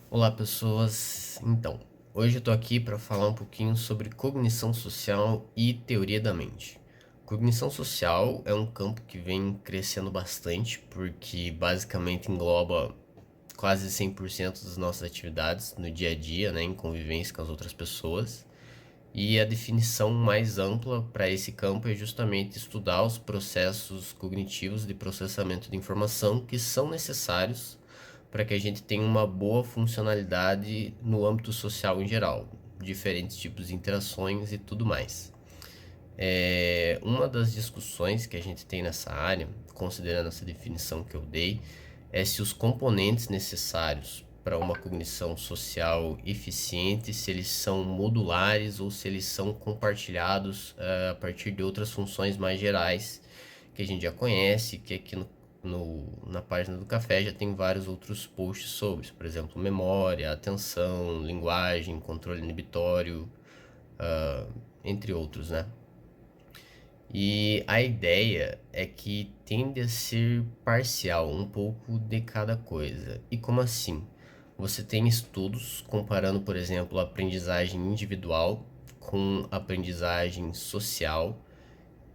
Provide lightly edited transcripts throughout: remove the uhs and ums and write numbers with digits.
Olá, pessoas. Então, hoje eu tô aqui para falar um pouquinho sobre cognição social e teoria da mente. Cognição social é um campo que vem crescendo bastante, porque basicamente engloba quase 100% das nossas atividades no dia a dia, né, em convivência com as outras pessoas. E a definição mais ampla para esse campo é justamente estudar os processos cognitivos de processamento de informação que são necessários para que a gente tenha uma boa funcionalidade no âmbito social em geral, diferentes tipos de interações e tudo mais. Uma das discussões que a gente tem nessa área, considerando essa definição que eu dei, é se os componentes necessários para uma cognição social eficiente, se eles são modulares ou se eles são compartilhados a partir de outras funções mais gerais que a gente já conhece, que aqui na página do café já tem vários outros posts sobre, por exemplo, memória, atenção, linguagem, controle inibitório, entre outros, né? E a ideia é que tende a ser parcial, um pouco de cada coisa. E como assim? Você tem estudos comparando, por exemplo, a aprendizagem individual com aprendizagem social,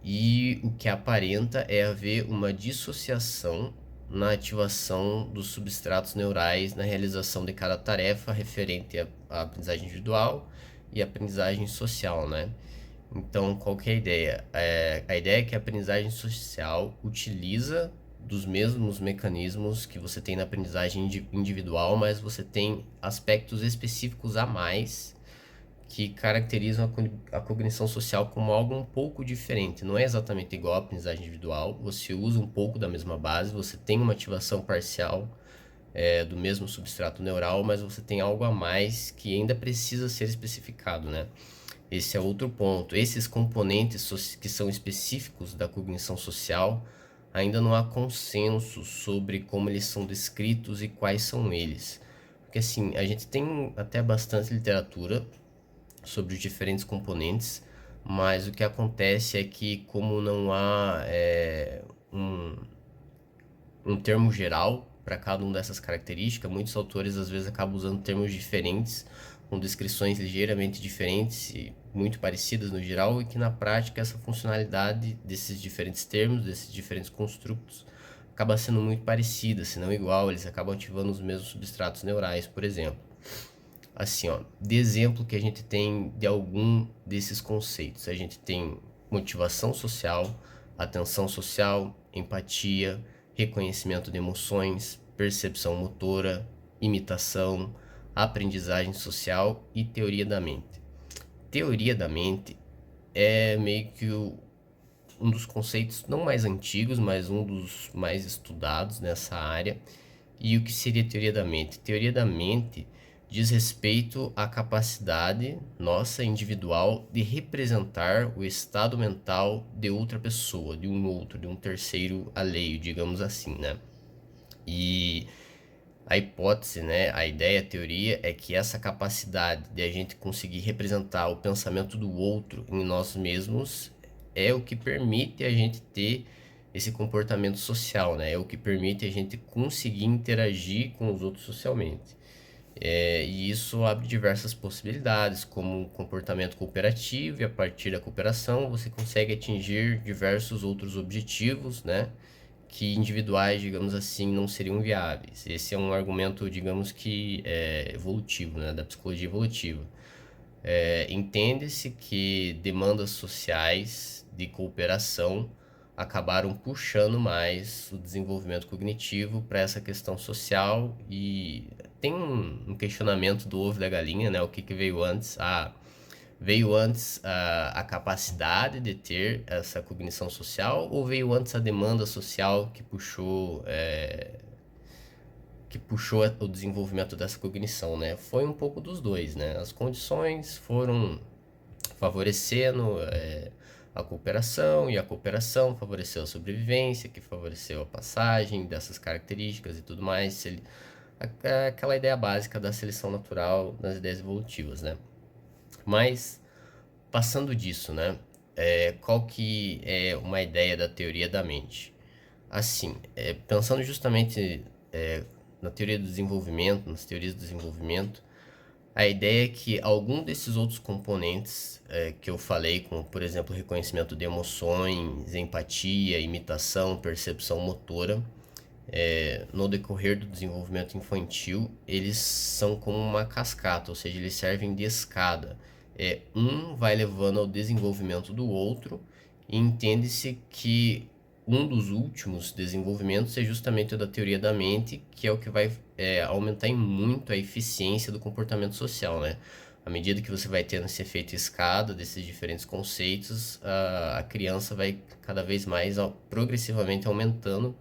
e o que aparenta é haver uma dissociação na ativação dos substratos neurais na realização de cada tarefa referente à aprendizagem individual e aprendizagem social, né? Então, qual que é a ideia? A ideia é que a aprendizagem social utiliza dos mesmos mecanismos que você tem na aprendizagem individual, mas você tem aspectos específicos a mais que caracterizam a cognição social como algo um pouco diferente. Não é exatamente igual à aprendizagem individual, você usa um pouco da mesma base, você tem uma ativação parcial do mesmo substrato neural, mas você tem algo a mais que ainda precisa ser especificado, né? Esse é outro ponto. Esses componentes que são específicos da cognição social, ainda não há consenso sobre como eles são descritos e quais são eles. Porque assim, a gente tem até bastante literatura sobre os diferentes componentes, mas o que acontece é que como não há um, um termo geral para cada uma dessas características, muitos autores às vezes acabam usando termos diferentes, com descrições ligeiramente diferentes e muito parecidas no geral, e que na prática essa funcionalidade desses diferentes termos, desses diferentes construtos, acaba sendo muito parecida, se não igual, eles acabam ativando os mesmos substratos neurais, por exemplo. Assim, ó, de exemplo que a gente tem de algum desses conceitos, a gente tem motivação social, atenção social, empatia, reconhecimento de emoções, percepção motora, imitação, aprendizagem social e teoria da mente. Teoria da mente é meio que um dos conceitos não mais antigos, mas um dos mais estudados nessa área. E o que seria teoria da mente? Teoria da mente diz respeito à capacidade nossa individual de representar o estado mental de outra pessoa, de um outro, de um terceiro alheio, digamos assim, né? E a hipótese, né, a ideia, a teoria é que essa capacidade de a gente conseguir representar o pensamento do outro em nós mesmos é o que permite a gente ter esse comportamento social, né? É o que permite a gente conseguir interagir com os outros socialmente. E isso abre diversas possibilidades, como um comportamento cooperativo, e a partir da cooperação você consegue atingir diversos outros objetivos, né? Que individuais, digamos assim, não seriam viáveis. Esse é um argumento, digamos que evolutivo, né? Da psicologia evolutiva. Entende-se que demandas sociais de cooperação acabaram puxando mais o desenvolvimento cognitivo para essa questão social, e tem um questionamento do ovo e da galinha, né? O que veio antes? Veio antes a capacidade de ter essa cognição social, ou veio antes a demanda social que puxou o desenvolvimento dessa cognição, né? Foi um pouco dos dois, né? As condições foram favorecendo a cooperação, e a cooperação favoreceu a sobrevivência, que favoreceu a passagem dessas características e tudo mais. Aquela ideia básica da seleção natural nas ideias evolutivas, né? Mas, passando disso, né? Qual que é uma ideia da teoria da mente? Assim, pensando justamente na teoria do desenvolvimento, nas teorias do desenvolvimento, a ideia é que algum desses outros componentes que eu falei, como por exemplo reconhecimento de emoções, empatia, imitação, percepção motora, no decorrer do desenvolvimento infantil, eles são como uma cascata, ou seja, eles servem de escada. Um vai levando ao desenvolvimento do outro, e entende-se que um dos últimos desenvolvimentos é justamente o da teoria da mente, que é o que vai aumentar em muito a eficiência do comportamento social, né? À medida que você vai tendo esse efeito escada desses diferentes conceitos, a criança vai cada vez mais progressivamente aumentando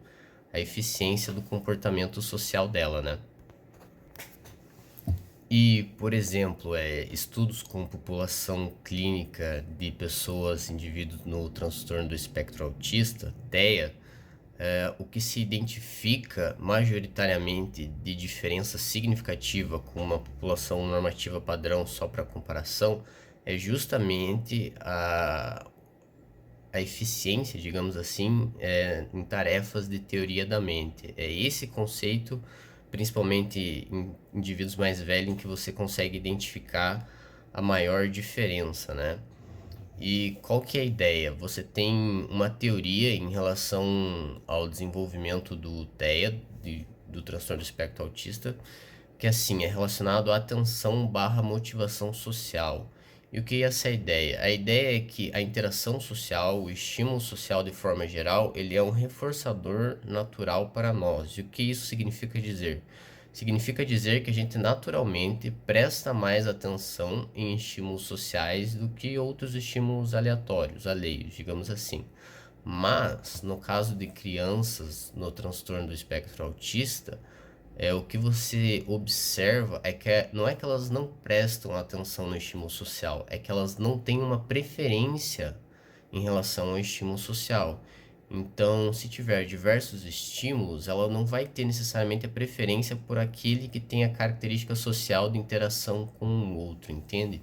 a eficiência do comportamento social dela, né? E, por exemplo, estudos com população clínica de pessoas, indivíduos no transtorno do espectro autista, TEA, o que se identifica majoritariamente de diferença significativa com uma população normativa padrão, só para comparação, é justamente a eficiência, digamos assim, em tarefas de teoria da mente. É esse conceito, principalmente em indivíduos mais velhos, em que você consegue identificar a maior diferença, né? E qual que é a ideia? Você tem uma teoria em relação ao desenvolvimento do TEA, do transtorno do espectro autista, que assim é relacionado à atenção barra motivação social. E o que é essa ideia? A ideia é que a interação social, o estímulo social de forma geral, ele é um reforçador natural para nós. E o que isso significa dizer? Significa dizer que a gente naturalmente presta mais atenção em estímulos sociais do que outros estímulos aleatórios, alheios, digamos assim. Mas, no caso de crianças no transtorno do espectro autista, o que você observa é que não é que elas não prestam atenção no estímulo social, é que elas não têm uma preferência em relação ao estímulo social. Então, se tiver diversos estímulos, ela não vai ter necessariamente a preferência por aquele que tem a característica social de interação com o outro, entende?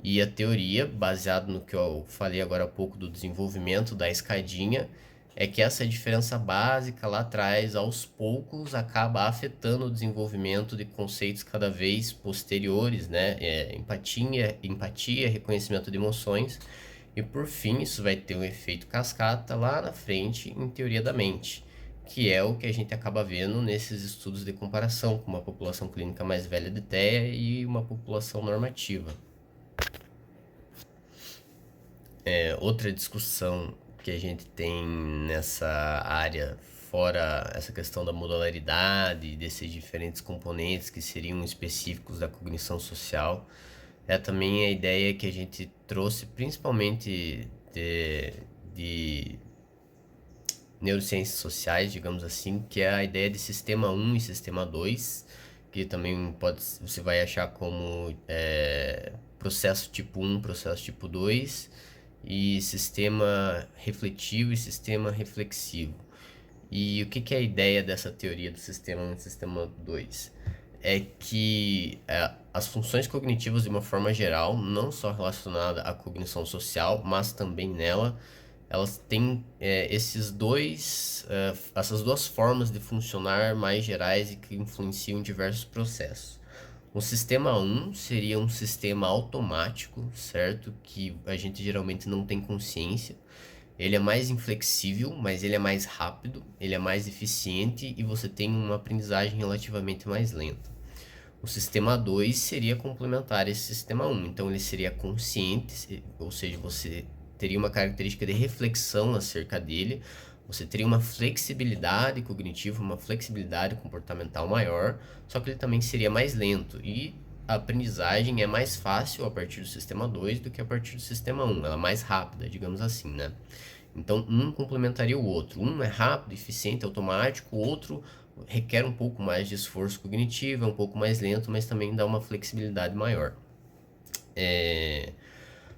E a teoria, baseada no que eu falei agora há pouco do desenvolvimento da escadinha, é que essa diferença básica lá atrás, aos poucos, acaba afetando o desenvolvimento de conceitos cada vez posteriores, né? Empatia, reconhecimento de emoções, e por fim, isso vai ter um efeito cascata lá na frente em teoria da mente, que é o que a gente acaba vendo nesses estudos de comparação com uma população clínica mais velha de TEA e uma população normativa. Outra discussão que a gente tem nessa área, fora essa questão da modularidade, desses diferentes componentes que seriam específicos da cognição social, é também a ideia que a gente trouxe principalmente de neurociências sociais, digamos assim, que é a ideia de sistema 1 e sistema 2, que também você vai achar como processo tipo 1, processo tipo 2, e sistema refletivo e sistema reflexivo. E o que é a ideia dessa teoria do sistema 1 e sistema 2? É que as funções cognitivas, de uma forma geral, não só relacionada à cognição social, mas também nela, elas têm essas duas formas de funcionar mais gerais e que influenciam diversos processos. O sistema 1 seria um sistema automático, certo? Que a gente geralmente não tem consciência. Ele é mais inflexível, mas ele é mais rápido, ele é mais eficiente e você tem uma aprendizagem relativamente mais lenta. O sistema 2 seria complementar a esse sistema 1, então ele seria consciente, ou seja, você teria uma característica de reflexão acerca dele, você teria uma flexibilidade cognitiva, uma flexibilidade comportamental maior, só que ele também seria mais lento e a aprendizagem é mais fácil a partir do sistema 2 do que a partir do sistema 1, ela é mais rápida, digamos assim, né? Então, um complementaria o outro. Um é rápido, eficiente, automático, o outro requer um pouco mais de esforço cognitivo, é um pouco mais lento, mas também dá uma flexibilidade maior.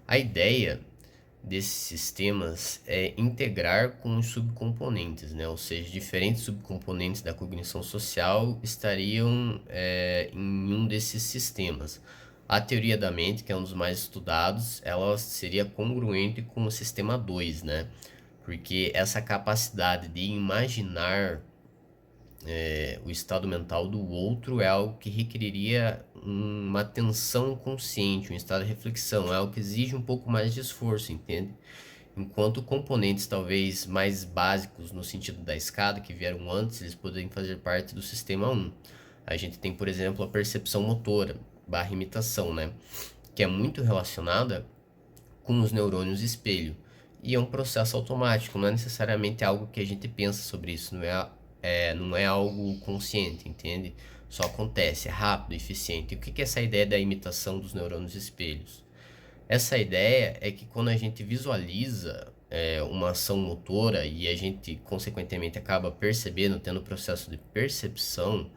A ideia desses sistemas é integrar com os subcomponentes, né? Ou seja, diferentes subcomponentes da cognição social estariam em um desses sistemas. A teoria da mente, que é um dos mais estudados, ela seria congruente com o sistema 2, né? Porque essa capacidade de imaginar o estado mental do outro é algo que requeriria uma atenção consciente, um estado de reflexão, é algo que exige um pouco mais de esforço, entende? Enquanto componentes talvez mais básicos no sentido da escada que vieram antes, eles podem fazer parte do sistema 1. A gente tem, por exemplo, a percepção motora, barra imitação, né? Que é muito relacionada com os neurônios espelho. E é um processo automático, não é necessariamente algo que a gente pensa sobre isso, não é algo consciente, entende? Só acontece, é rápido, eficiente. E o que é essa ideia da imitação dos neurônios espelhos? Essa ideia é que quando a gente visualiza uma ação motora e a gente, consequentemente, acaba percebendo, tendo o processo de percepção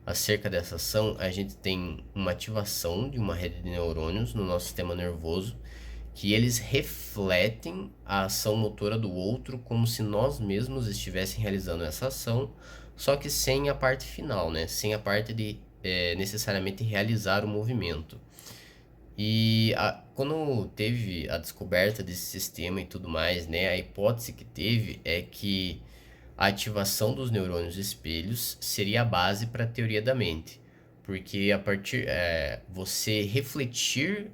acerca dessa ação, a gente tem uma ativação de uma rede de neurônios no nosso sistema nervoso que eles refletem a ação motora do outro como se nós mesmos estivéssemos realizando essa ação, só que sem a parte final, né? Sem a parte de necessariamente realizar o movimento. E quando teve a descoberta desse sistema e tudo mais, né? A hipótese que teve é que a ativação dos neurônios espelhos seria a base para a teoria da mente, porque a partir você refletir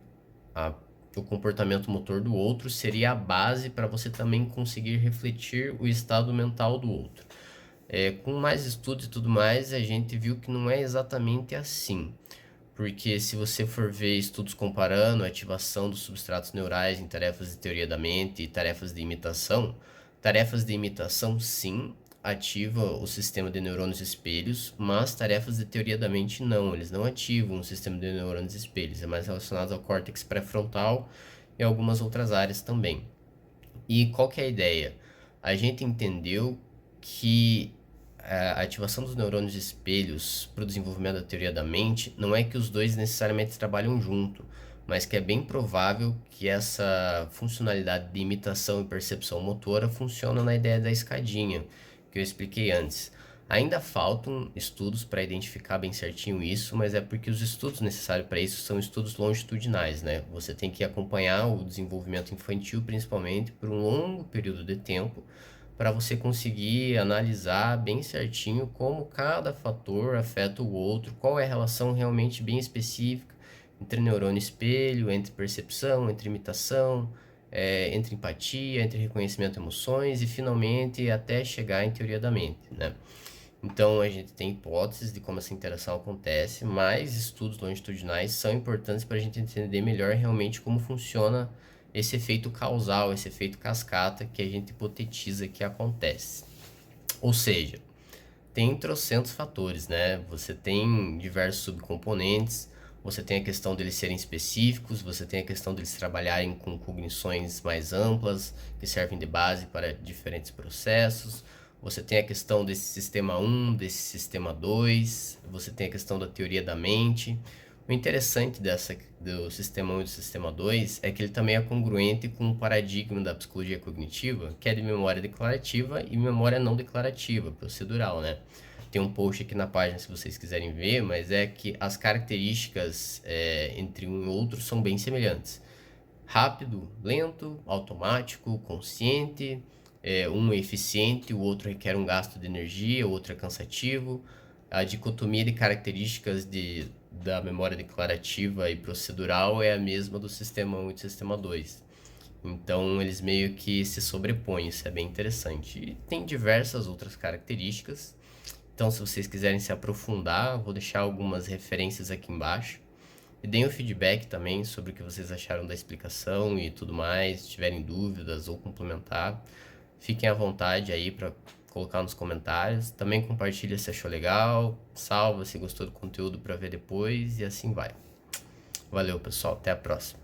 a o comportamento motor do outro seria a base para você também conseguir refletir o estado mental do outro. Com mais estudos e tudo mais, a gente viu que não é exatamente assim. Porque se você for ver estudos comparando a ativação dos substratos neurais em tarefas de teoria da mente e tarefas de imitação sim ativam o sistema de neurônios espelhos, mas tarefas de teoria da mente não, eles não ativam o sistema de neurônios espelhos, é mais relacionado ao córtex pré-frontal e algumas outras áreas também. E qual que é a ideia? A gente entendeu que a ativação dos neurônios espelhos para o desenvolvimento da teoria da mente não é que os dois necessariamente trabalham junto, mas que é bem provável que essa funcionalidade de imitação e percepção motora funciona na ideia da escadinha, que eu expliquei antes. Ainda faltam estudos para identificar bem certinho isso, mas é porque os estudos necessários para isso são estudos longitudinais, né? Você tem que acompanhar o desenvolvimento infantil, principalmente, por um longo período de tempo, para você conseguir analisar bem certinho como cada fator afeta o outro, qual é a relação realmente bem específica entre neurônio espelho, entre percepção, entre imitação, entre empatia, entre reconhecimento de emoções e finalmente até chegar em teoria da mente, né? Então a gente tem hipóteses de como essa interação acontece, mas estudos longitudinais são importantes para a gente entender melhor realmente como funciona esse efeito causal, esse efeito cascata que a gente hipotetiza que acontece. Ou seja, tem trocentos fatores, né? Você tem diversos subcomponentes, você tem a questão deles serem específicos, você tem a questão deles trabalharem com cognições mais amplas, que servem de base para diferentes processos. Você tem a questão desse sistema 1, desse sistema 2, você tem a questão da teoria da mente. O interessante do sistema 1 e do sistema 2 é que ele também é congruente com o paradigma da psicologia cognitiva, que é de memória declarativa e memória não declarativa, procedural, né? Tem um post aqui na página se vocês quiserem ver, mas é que as características entre um e outro são bem semelhantes. Rápido, lento, automático, consciente, um é eficiente, o outro requer um gasto de energia, o outro é cansativo. A dicotomia de características da memória declarativa e procedural é a mesma do sistema 1 e do sistema 2. Então, eles meio que se sobrepõem, isso é bem interessante. E tem diversas outras características. Então, se vocês quiserem se aprofundar, vou deixar algumas referências aqui embaixo. E deem um feedback também sobre o que vocês acharam da explicação e tudo mais. Se tiverem dúvidas ou complementar, fiquem à vontade aí para colocar nos comentários. Também compartilha se achou legal, salva se gostou do conteúdo para ver depois e assim vai. Valeu, pessoal, até a próxima.